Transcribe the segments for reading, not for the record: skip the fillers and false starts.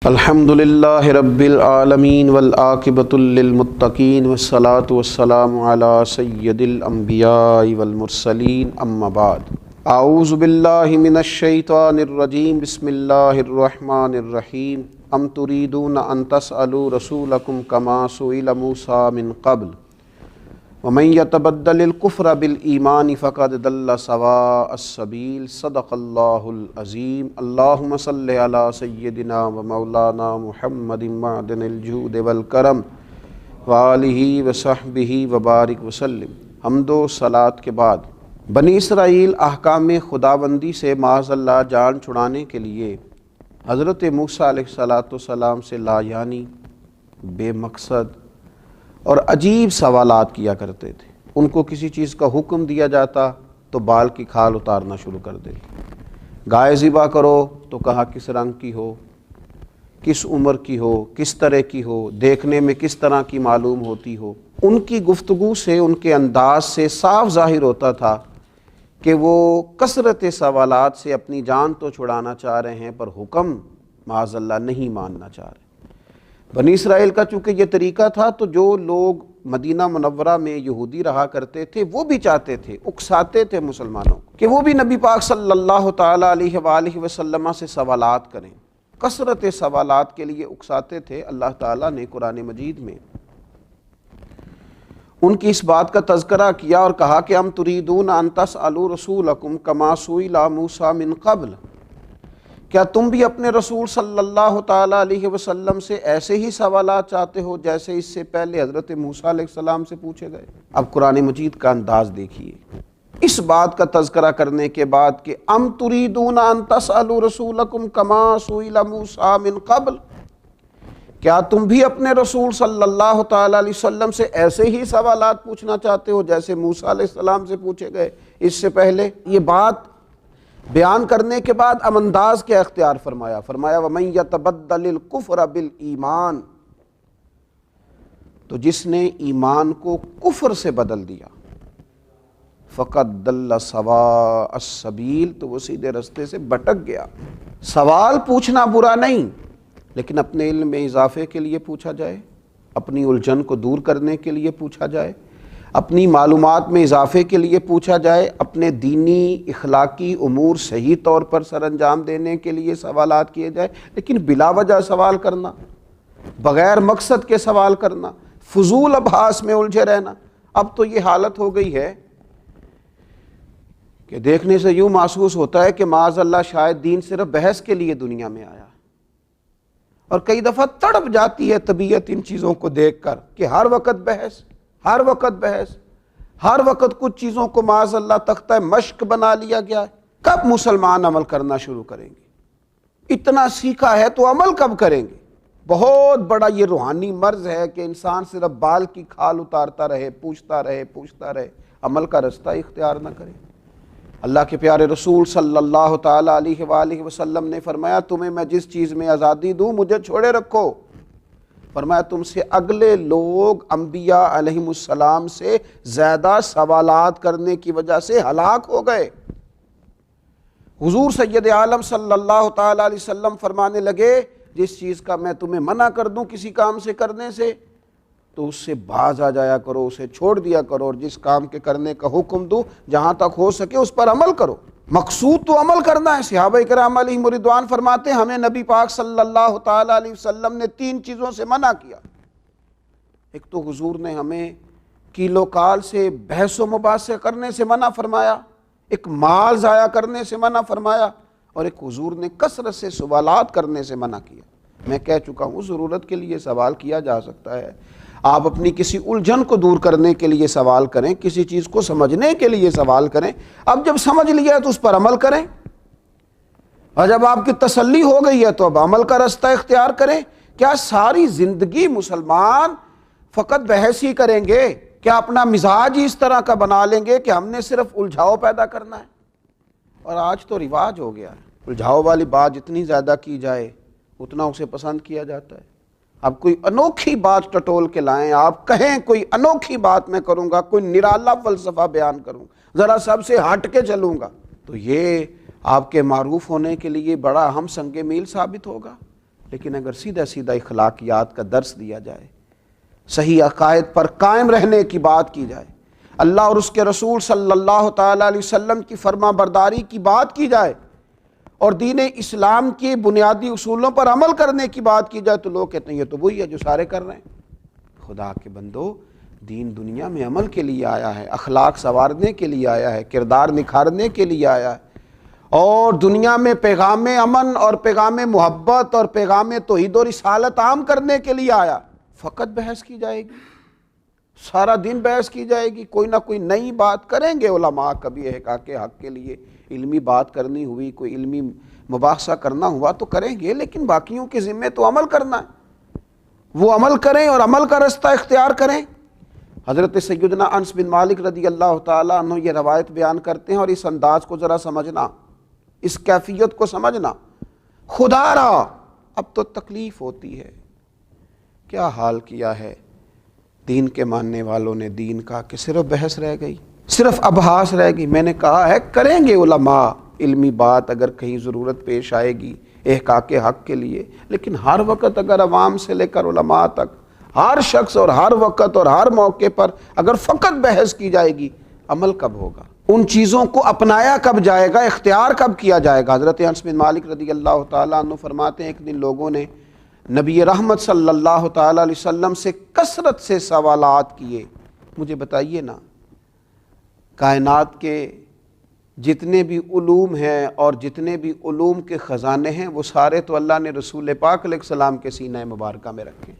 الحمدللہ رب العالمین والعاقبۃ للمتقین والصلاۃ والسلام علی سید الانبیاء والمرسلین اما بعد اعوذ باللہ من الشیطان الرجیم بسم اللہ الرحمن الرحیم ام تریدون ان تسألوا رسولکم کما سئل موسیٰ من قبل ومن يتبدل الكفر بالایمان فقد ضل سواء السبیل صدق اللہ العظیم اللہم صل علی سیدنا و مولانا محمد معدن الجود والکرم وآلہ وصحبہ وبارک وسلم۔ حمد و صلاۃ کے بعد بنی اسرائیل احکام خداوندی سے معاذ اللہ جان چھڑانے کے لیے حضرت موسیٰ علیہ السلام سے لا یعنی بے مقصد اور عجیب سوالات کیا کرتے تھے۔ ان کو کسی چیز کا حکم دیا جاتا تو بال کی کھال اتارنا شروع کر دیتے۔ گائے ذبح کرو تو کہا کس رنگ کی ہو، کس عمر کی ہو، کس طرح کی ہو، دیکھنے میں کس طرح کی معلوم ہوتی ہو۔ ان کی گفتگو سے، ان کے انداز سے صاف ظاہر ہوتا تھا کہ وہ کثرت سوالات سے اپنی جان تو چھڑانا چاہ رہے ہیں پر حکم معاذ اللہ نہیں ماننا چاہ رہے۔ بنی اسرائیل کا چونکہ یہ طریقہ تھا تو جو لوگ مدینہ منورہ میں یہودی رہا کرتے تھے وہ بھی چاہتے تھے، اکساتے تھے مسلمانوں کو کہ وہ بھی نبی پاک صلی اللہ تعالیٰ علیہ وآلہ وسلم سے سوالات کریں۔ کثرت سوالات کے لیے اکساتے تھے۔ اللہ تعالیٰ نے قرآن مجید میں ان کی اس بات کا تذکرہ کیا اور کہا کہ ام تریدون ان تسألوا رسولکم کما سئل موسیٰ من قبل، کیا تم بھی اپنے رسول صلی اللہ تعالیٰ علیہ وسلم سے ایسے ہی سوالات چاہتے ہو جیسے اس سے پہلے حضرت موسیٰ علیہ السلام سے پوچھے گئے؟ اب قرآن مجید کا انداز دیکھیے۔ اس بات کا تذکرہ کرنے کے بعد کہ ام تریدون ان تسألوا رسولکم کما سئل موسیٰ من قبل، کیا تم بھی اپنے رسول صلی اللہ تعالیٰ علیہ وسلم سے ایسے ہی سوالات پوچھنا چاہتے ہو جیسے موسیٰ علیہ السلام سے پوچھے گئے اس سے پہلے؟ یہ بات بیان کرنے کے بعد اب انداز کیا اختیار فرمایا؟ وَمَن يَتَبَدَّلِ الْكُفْرَ بِالْإِيمَانِ، تو جس نے ایمان کو کفر سے بدل دیا، فَقَدْ ضَلَّ سَوَاءَ السَّبِيلِ، تو وہ سیدھے رستے سے بھٹک گیا۔ سوال پوچھنا برا نہیں، لیکن اپنے علم میں اضافے کے لیے پوچھا جائے، اپنی الجھن کو دور کرنے کے لیے پوچھا جائے، اپنی معلومات میں اضافے کے لیے پوچھا جائے، اپنے دینی اخلاقی امور صحیح طور پر سر انجام دینے کے لیے سوالات کیے جائے، لیکن بلا وجہ سوال کرنا، بغیر مقصد کے سوال کرنا، فضول ابحاث میں الجھے رہنا، اب تو یہ حالت ہو گئی ہے کہ دیکھنے سے یوں محسوس ہوتا ہے کہ معاذ اللہ شاید دین صرف بحث کے لیے دنیا میں آیا، اور کئی دفعہ تڑپ جاتی ہے طبیعت ان چیزوں کو دیکھ کر کہ ہر وقت بحث، ہر وقت بحث، ہر وقت کچھ چیزوں کو معاذ اللہ تختہ مشق بنا لیا گیا ہے۔ کب مسلمان عمل کرنا شروع کریں گے؟ اتنا سیکھا ہے تو عمل کب کریں گے؟ بہت بڑا یہ روحانی مرض ہے کہ انسان صرف بال کی کھال اتارتا رہے، پوچھتا رہے، عمل کا رستہ اختیار نہ کرے۔ اللہ کے پیارے رسول صلی اللہ تعالیٰ علیہ وآلہ وسلم نے فرمایا تمہیں میں جس چیز میں آزادی دوں مجھے چھوڑے رکھو۔ فرمایا تم سے اگلے لوگ انبیاء علیہم السلام سے زیادہ سوالات کرنے کی وجہ سے ہلاک ہو گئے۔ حضور سید عالم صلی اللہ تعالیٰ علیہ وسلم فرمانے لگے جس چیز کا میں تمہیں منع کر دوں کسی کام سے کرنے سے تو اس سے باز آ جایا کرو، اسے چھوڑ دیا کرو، اور جس کام کے کرنے کا حکم دوں جہاں تک ہو سکے اس پر عمل کرو۔ مقصود تو عمل کرنا ہے۔ صحابہ کرام علیہم رضوان فرماتے ہیں ہمیں نبی پاک صلی اللہ تعالیٰ علیہ وسلم نے 3 چیزوں سے منع کیا۔ ایک تو حضور نے ہمیں کیلو کال سے بحث و مباحثے کرنے سے منع فرمایا، ایک مال ضائع کرنے سے منع فرمایا، اور ایک حضور نے کثرت سے سوالات کرنے سے منع کیا۔ میں کہہ چکا ہوں ضرورت کے لیے سوال کیا جا سکتا ہے، آپ اپنی کسی الجھن کو دور کرنے کے لیے سوال کریں، کسی چیز کو سمجھنے کے لیے سوال کریں، اب جب سمجھ لیا تو اس پر عمل کریں، اور جب آپ کی تسلی ہو گئی ہے تو اب عمل کا رستہ اختیار کریں۔ کیا ساری زندگی مسلمان فقط بحث ہی کریں گے؟ کیا اپنا مزاج ہی اس طرح کا بنا لیں گے کہ ہم نے صرف الجھاؤ پیدا کرنا ہے؟ اور آج تو رواج ہو گیا ہے، الجھاؤ والی بات جتنی زیادہ کی جائے اتنا اسے پسند کیا جاتا ہے۔ اب کوئی انوکھی بات ٹٹول کے لائیں، آپ کہیں کوئی انوکھی بات میں کروں گا، کوئی نرالا فلسفہ بیان کروں گا، ذرا سب سے ہٹ کے چلوں گا، تو یہ آپ کے معروف ہونے کے لیے بڑا اہم سنگ میل ثابت ہوگا۔ لیکن اگر سیدھا سیدھا اخلاقیات کا درس دیا جائے، صحیح عقائد پر قائم رہنے کی بات کی جائے، اللہ اور اس کے رسول صلی اللہ تعالیٰ علیہ وسلم کی فرما برداری کی بات کی جائے اور دین اسلام کے بنیادی اصولوں پر عمل کرنے کی بات کی جائے، تو لوگ کہتے ہیں یہ تو وہی ہے جو سارے کر رہے ہیں۔ خدا کے بندو، دین دنیا میں عمل کے لیے آیا ہے، اخلاق سنوارنے کے لیے آیا ہے، کردار نکھارنے کے لیے آیا ہے، اور دنیا میں پیغام امن اور پیغام محبت اور پیغام توحید و رسالت عام کرنے کے لیے آیا۔ فقط بحث کی جائے گی، سارا دن بحث کی جائے گی، کوئی نہ کوئی نئی بات کریں گے علماء، کبھی احقاق حق کے لیے علمی بات کرنی ہوئی، کوئی علمی مباحثہ کرنا ہوا تو کریں گے، لیکن باقیوں کے ذمے تو عمل کرنا ہے، وہ عمل کریں اور عمل کا رستہ اختیار کریں۔ حضرت سیدنا انس بن مالک رضی اللہ تعالیٰ عنہ یہ روایت بیان کرتے ہیں، اور اس انداز کو ذرا سمجھنا، اس کیفیت کو سمجھنا۔ خدا را اب تو تکلیف ہوتی ہے، کیا حال کیا ہے دین کے ماننے والوں نے دین کا، کہ صرف بحث رہ گئی، صرف ابحاث رہ گئی۔ میں نے کہا ہے کریں گے علماء علمی بات اگر کہیں ضرورت پیش آئے گی احقاق حق کے لیے، لیکن ہر وقت اگر عوام سے لے کر علماء تک ہر شخص اور ہر وقت اور ہر موقع پر اگر فقط بحث کی جائے گی، عمل کب ہوگا؟ ان چیزوں کو اپنایا کب جائے گا؟ اختیار کب کیا جائے گا؟ حضرت انس بن مالک رضی اللہ تعالیٰ عنہ فرماتے ہیں، ایک دن لوگوں نے نبی رحمت صلی اللہ تعالیٰ علیہ وسلم سے کثرت سے سوالات کیے، مجھے بتائیے نا، کائنات کے جتنے بھی علوم ہیں اور جتنے بھی علوم کے خزانے ہیں، وہ سارے تو اللہ نے رسول پاک علیہ السلام کے سینہ مبارکہ میں رکھے،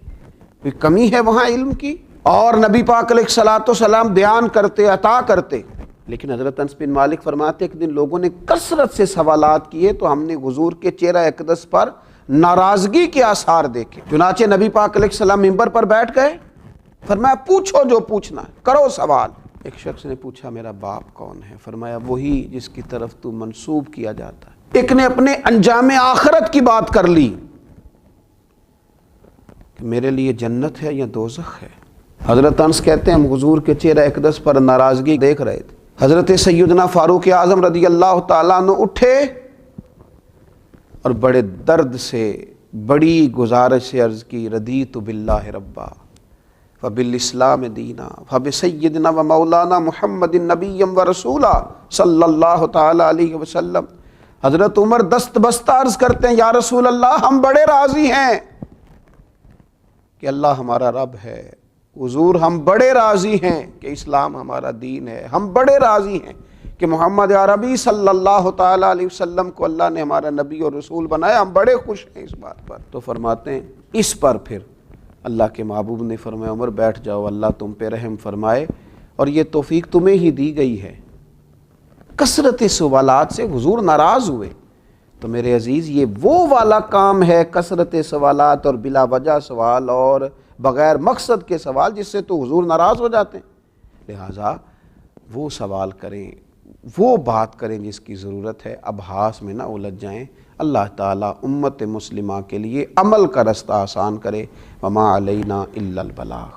کوئی کمی ہے وہاں علم کی؟ اور نبی پاک علیہ الصلوۃ والسلام بیان کرتے، عطا کرتے، لیکن حضرت انس بن مالک فرماتے ایک دن لوگوں نے کثرت سے سوالات کیے تو ہم نے حضور کے چہرہ اقدس پر ناراضگی کے آثار دیکھے۔ چنانچہ نبی پاک علیہ السلام منبر پر بیٹھ گئے، فرمایا پوچھو جو پوچھنا ہے، کرو سوال۔ ایک شخص نے پوچھا میرا باپ کون ہے؟ فرمایا وہی جس کی طرف تو منسوب کیا جاتا ہے۔ ایک نے اپنے انجام آخرت کی بات کر لی کہ میرے لیے جنت ہے یا دوزخ ہے۔ حضرت انس کہتے ہیں ہم حضور کے چہرہ اقدس پر ناراضگی دیکھ رہے تھے۔ حضرت سیدنا فاروق اعظم رضی اللہ تعالیٰ عنہ اٹھے اور بڑے درد سے بڑی گزارش سے عرض کی، رضیت باللہ ربا وبالاسلام دینا وبسیدنا ومولانا محمد نبی ورسولا صلی اللہ تعالیٰ علیہ وسلم۔ حضرت عمر دست بستہ عرض کرتے ہیں یا رسول اللہ ہم بڑے راضی ہیں کہ اللہ ہمارا رب ہے، حضور ہم بڑے راضی ہیں کہ اسلام ہمارا دین ہے، ہم بڑے راضی ہیں کہ محمد عربی صلی اللہ تعالیٰ علیہ وسلم کو اللہ نے ہمارا نبی اور رسول بنایا، ہم بڑے خوش ہیں اس بات پر۔ تو فرماتے ہیں اس پر پھر اللہ کے محبوب نے فرمایا عمر بیٹھ جاؤ، اللہ تم پہ رحم فرمائے اور یہ توفیق تمہیں ہی دی گئی ہے۔ کثرت سوالات سے حضور ناراض ہوئے۔ تو میرے عزیز یہ وہ والا کام ہے، کثرت سوالات اور بلا وجہ سوال اور بغیر مقصد کے سوال، جس سے تو حضور ناراض ہو جاتے ہیں۔ لہٰذا وہ سوال کریں، وہ بات کریں جس کی ضرورت ہے، ابحاث میں نہ الجھ جائیں۔ اللہ تعالیٰ امت مسلمہ کے لیے عمل کا رستہ آسان کرے۔ وما علینا الا البلاغ۔